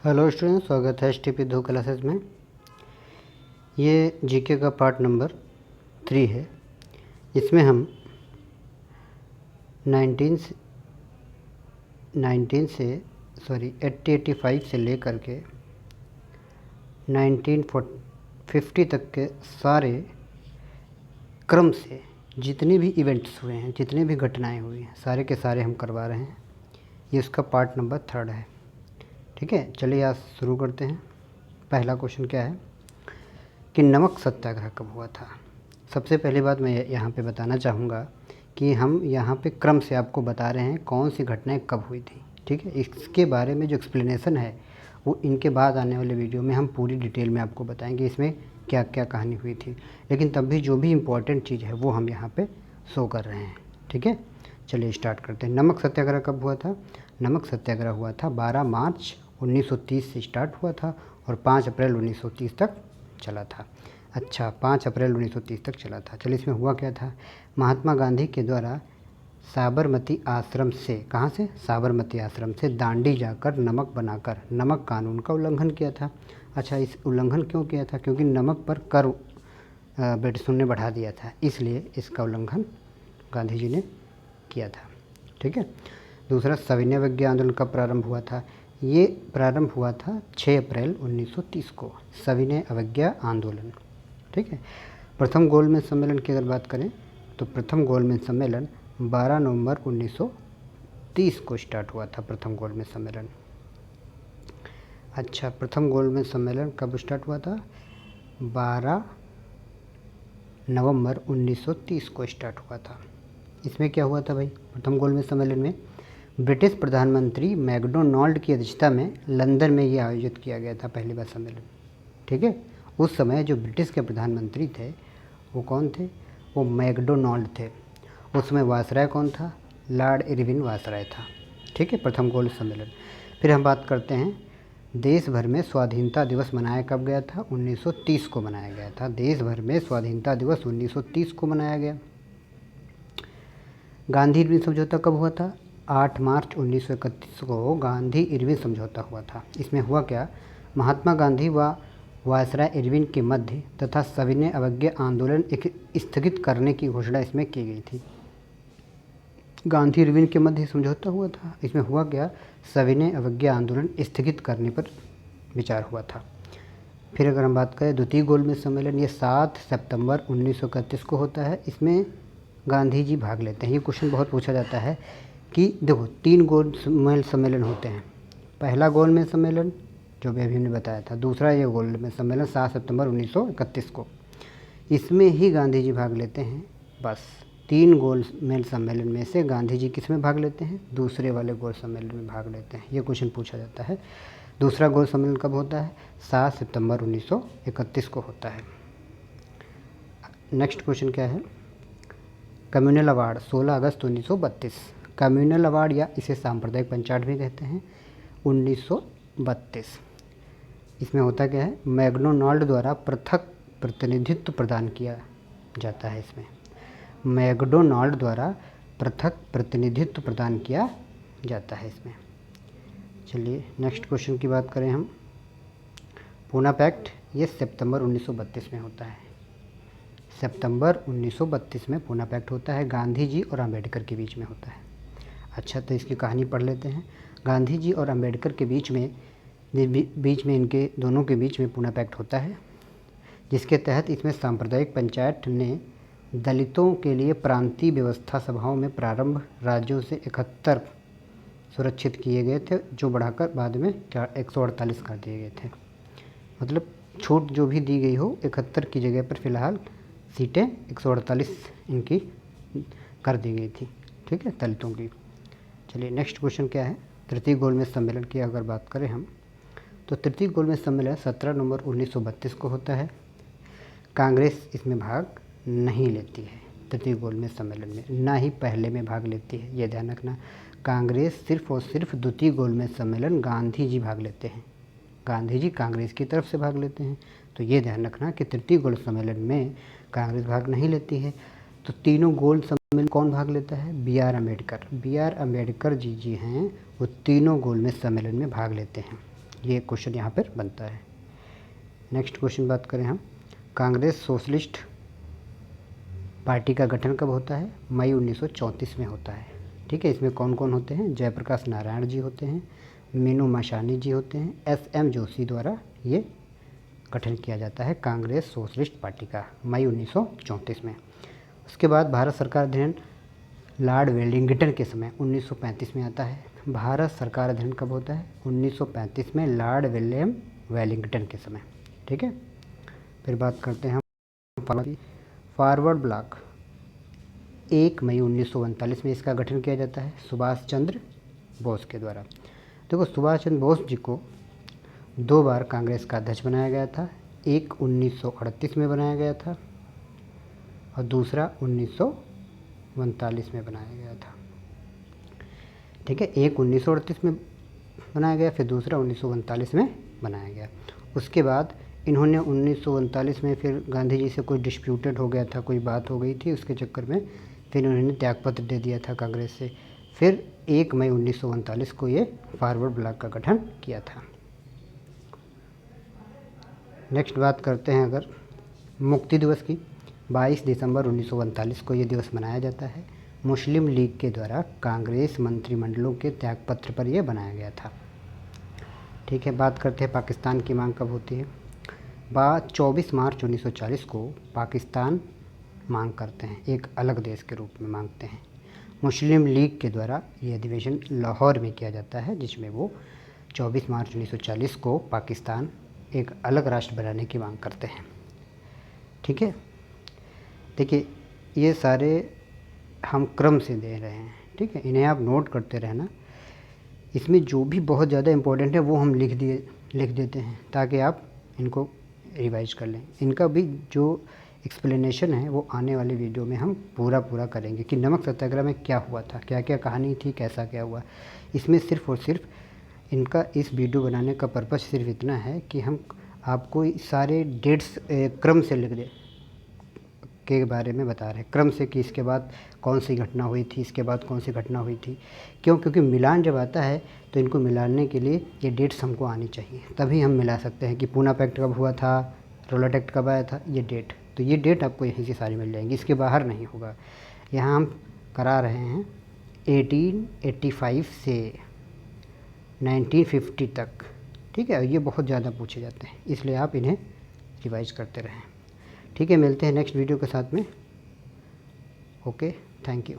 Hello student, स्वागत है STP 2 classes में। ये जीके का पार्ट नंबर 3 है। इसमें हम 8085 से लेकर के 1950 तक के सारे क्रम से जितने भी इवेंट्स हुए हैं, जितने भी घटनाएं हुई हैं, सारे के सारे हम करवा रहे हैं। ये उसका पार्ट नंबर 3 है। ठीक है, चलिए आज शुरू करते हैं। पहला क्वेश्चन क्या है कि नमक सत्याग्रह कब हुआ था। सबसे पहली बात मैं यहाँ पे बताना चाहूँगा कि हम यहाँ पे क्रम से आपको बता रहे हैं कौन सी घटनाएं कब हुई थी। ठीक है, इसके बारे में जो एक्सप्लेनेशन है वो इनके बाद आने वाले वीडियो में हम पूरी डिटेल में आपको बताएंगे इसमें क्या क्या कहानी हुई थी। लेकिन तब भी जो भी इम्पोर्टेंट चीज़ है वो हम यहाँ पर शो कर रहे हैं। ठीक है, चलिए स्टार्ट करते हैं। नमक सत्याग्रह कब हुआ था। नमक सत्याग्रह हुआ था 12 मार्च 1930 से स्टार्ट हुआ था और 5 अप्रैल 1930 तक चला था। अच्छा, 5 अप्रैल 1930 तक चला था। चलिए इसमें हुआ क्या था। महात्मा गांधी के द्वारा साबरमती आश्रम से, कहाँ से, साबरमती आश्रम से दांडी जाकर नमक बनाकर नमक कानून का उल्लंघन किया था। अच्छा, इस उल्लंघन क्यों किया था? क्योंकि नमक पर कर ब्रिटिशों ने बढ़ा दिया था, इसलिए इसका उल्लंघन गांधी जी ने किया था। ठीक है। दूसरा, सविनय अवज्ञा आंदोलन कब प्रारंभ हुआ था। ये प्रारंभ हुआ था 6 अप्रैल 1930 को, सविनय अवज्ञा आंदोलन। ठीक है। प्रथम गोलमेज सम्मेलन की अगर बात करें तो प्रथम गोलमेज सम्मेलन 12 नवंबर 1930 को स्टार्ट हुआ था। प्रथम गोलमेज सम्मेलन। अच्छा, प्रथम गोलमेज सम्मेलन कब स्टार्ट हुआ था? 12 नवंबर 1930 को स्टार्ट हुआ था। इसमें क्या हुआ था भाई? प्रथम गोलमेज सम्मेलन में ब्रिटिश प्रधानमंत्री मैकडोनाल्ड की अध्यक्षता में लंदन में ये आयोजित किया गया था पहली बार सम्मेलन। ठीक है। उस समय जो ब्रिटिश के प्रधानमंत्री थे वो कौन थे? वो मैकडोनाल्ड थे। उस समय वायसराय कौन था? लॉर्ड इरविन वायसराय था। ठीक है, प्रथम गोलमेज सम्मेलन। फिर हम बात करते हैं देश भर में स्वाधीनता दिवस मनाया कब गया था? 1930 को मनाया गया था। देश भर में स्वाधीनता दिवस 1930 को मनाया गया। गांधी इरविन समझौता कब हुआ था? 8 मार्च 1931 को गांधी इरविन समझौता हुआ था। इसमें हुआ क्या? महात्मा गांधी व वायसराय इरविन के मध्य तथा सविनय अवज्ञा आंदोलन स्थगित करने की घोषणा इसमें की गई थी। गांधी इरविन के मध्य समझौता हुआ था। इसमें हुआ क्या? सविनय अवज्ञा आंदोलन स्थगित करने पर विचार हुआ था। फिर अगर हम बात करें द्वितीय गोलमेज सम्मेलन, ये 7 सितंबर 1931 को होता है। इसमें गांधी जी भाग लेते हैं। ये क्वेश्चन बहुत पूछा जाता है कि देखो 3 गोलमेज सम्मेलन होते हैं। पहला गोलमेज सम्मेलन जो भी अभी हमने बताया था, दूसरा ये गोलमेज सम्मेलन 7 सितंबर 1931 को, इसमें ही गांधी जी भाग लेते हैं। बस 3 गोलमेज सम्मेलन में से गांधी जी किस में भाग लेते हैं? दूसरे वाले गोल सम्मेलन में भाग लेते हैं। ये क्वेश्चन पूछा जाता है। दूसरा गोल सम्मेलन कब होता है? 7 सितंबर 1931 को होता है। नेक्स्ट क्वेश्चन क्या है? कम्युनल अवार्ड 16 अगस्त 1932। कम्युनल अवार्ड या इसे सांप्रदायिक पंचायत भी कहते हैं, 1932। इसमें होता क्या है? मैकडोनाल्ड द्वारा पृथक प्रतिनिधित्व प्रदान किया जाता है। इसमें मैकडोनाल्ड द्वारा पृथक प्रतिनिधित्व प्रदान किया जाता है इसमें। चलिए नेक्स्ट क्वेश्चन की बात करें हम। पूना पैक्ट, ये सितंबर 1932 में होता है। सितंबर 1932 में पूना पैक्ट होता है। गांधी जी और अम्बेडकर के बीच में होता है। अच्छा, तो इसकी कहानी पढ़ लेते हैं। गांधी जी और अम्बेडकर के बीच में इनके दोनों के बीच में पूना पैक्ट होता है, जिसके तहत इसमें सांप्रदायिक पंचायत ने दलितों के लिए प्रांतीय व्यवस्था सभाओं में प्रारंभ राज्यों से 71 सुरक्षित किए गए थे, जो बढ़ाकर बाद में 148 कर दिए गए थे। मतलब छूट जो भी दी गई हो 71 की जगह पर फ़िलहाल सीटें 148 इनकी कर दी गई थी। ठीक है, दलितों की। चलिए नेक्स्ट क्वेश्चन क्या है? तृतीय गोलमेज सम्मेलन की अगर बात करें हम तो तृतीय गोलमेज सम्मेलन 17 नवंबर 1932 को होता है। कांग्रेस इसमें भाग नहीं लेती है। तृतीय गोलमेज सम्मेलन में ना ही पहले में भाग लेती है, ये ध्यान रखना। कांग्रेस सिर्फ और सिर्फ द्वितीय गोलमेज सम्मेलन गांधी जी भाग लेते हैं। गांधी जी कांग्रेस की तरफ से भाग लेते हैं, तो ये ध्यान रखना कि तृतीय गोल सम्मेलन में कांग्रेस भाग नहीं लेती है। तो तीनों गोल सम्मेलन कौन भाग लेता है? बी आर अम्बेडकर जी हैं, वो तीनों गोलमेज सम्मेलन में भाग लेते हैं। ये क्वेश्चन यहाँ पर बनता है। नेक्स्ट क्वेश्चन बात करें हम, कांग्रेस सोशलिस्ट पार्टी का गठन कब होता है? मई 1934 में होता है। ठीक है, इसमें कौन कौन होते हैं? जयप्रकाश नारायण जी होते हैं, मीनू माशानी जी होते हैं, एस.एम. जोशी द्वारा ये गठन किया जाता है कांग्रेस सोशलिस्ट पार्टी का मई 1934 में। उसके बाद भारत सरकार अध्ययन लॉर्ड वेलिंगटन के समय 1935 में आता है। भारत सरकार अध्ययन कब होता है? 1935 में लॉर्ड विलियम वेलिंगटन के समय। ठीक है, फिर बात करते हैं हम फॉरवर्ड ब्लॉक 1 मई 1939 में इसका गठन किया जाता है सुभाष चंद्र बोस के द्वारा। देखो, सुभाष चंद्र बोस जी को 2 बार कांग्रेस का अध्यक्ष बनाया गया था। एक 1938 में बनाया गया था और दूसरा 1939 में बनाया गया था। ठीक है, एक 1938 में बनाया गया, फिर दूसरा 1939 में बनाया गया। उसके बाद इन्होंने 1939 में फिर गांधी जी से कोई डिस्प्यूटेड हो गया था, कोई बात हो गई थी, उसके चक्कर में फिर उन्होंने त्यागपत्र दे दिया था कांग्रेस से। फिर 1 मई 1939 को ये फॉरवर्ड ब्लॉक का गठन किया था। नेक्स्ट बात करते हैं अगर मुक्ति दिवस की, 22 दिसंबर 1939 को ये दिवस मनाया जाता है। मुस्लिम लीग के द्वारा कांग्रेस मंत्रिमंडलों के त्यागपत्र पर यह बनाया गया था। ठीक है, बात करते हैं पाकिस्तान की मांग कब होती है। 24 मार्च 1940 को पाकिस्तान मांग करते हैं, एक अलग देश के रूप में मांगते हैं। मुस्लिम लीग के द्वारा ये अधिवेशन लाहौर में किया जाता है, जिसमें वो 24 मार्च 1940 को पाकिस्तान एक अलग राष्ट्र बनाने की मांग करते हैं। ठीक है, देखिए ये सारे हम क्रम से दे रहे हैं। ठीक है, इन्हें आप नोट करते रहना। इसमें जो भी बहुत ज़्यादा इम्पोर्टेंट है वो हम लिख देते हैं ताकि आप इनको रिवाइज कर लें। इनका भी जो एक्सप्लेनेशन है वो आने वाले वीडियो में हम पूरा करेंगे कि नमक सत्याग्रह में क्या हुआ था, क्या क्या कहानी थी, कैसा क्या हुआ। इसमें सिर्फ़ और सिर्फ इनका इस वीडियो बनाने का पर्पज़ सिर्फ इतना है कि हम आपको सारे डेट्स क्रम से लिख दे के बारे में बता रहे हैं, क्रम से कि इसके बाद कौन सी घटना हुई थी, इसके बाद कौन सी घटना हुई थी। क्योंकि मिलान जब आता है तो इनको मिलाने के लिए ये डेट्स हमको आनी चाहिए, तभी हम मिला सकते हैं कि पूना पैक्ट कब हुआ था, रोलाट एक्ट कब आया था, ये डेट। तो ये डेट आपको यहीं से सारी मिल जाएंगी, इसके बाहर नहीं होगा। यहाँ हम करा रहे हैं 1885 से 1950 तक। ठीक है, ये बहुत ज़्यादा पूछे जाते हैं, इसलिए आप इन्हें रिवाइज करते रहें। ठीक है, मिलते हैं नेक्स्ट वीडियो के साथ में। Okay, thank you.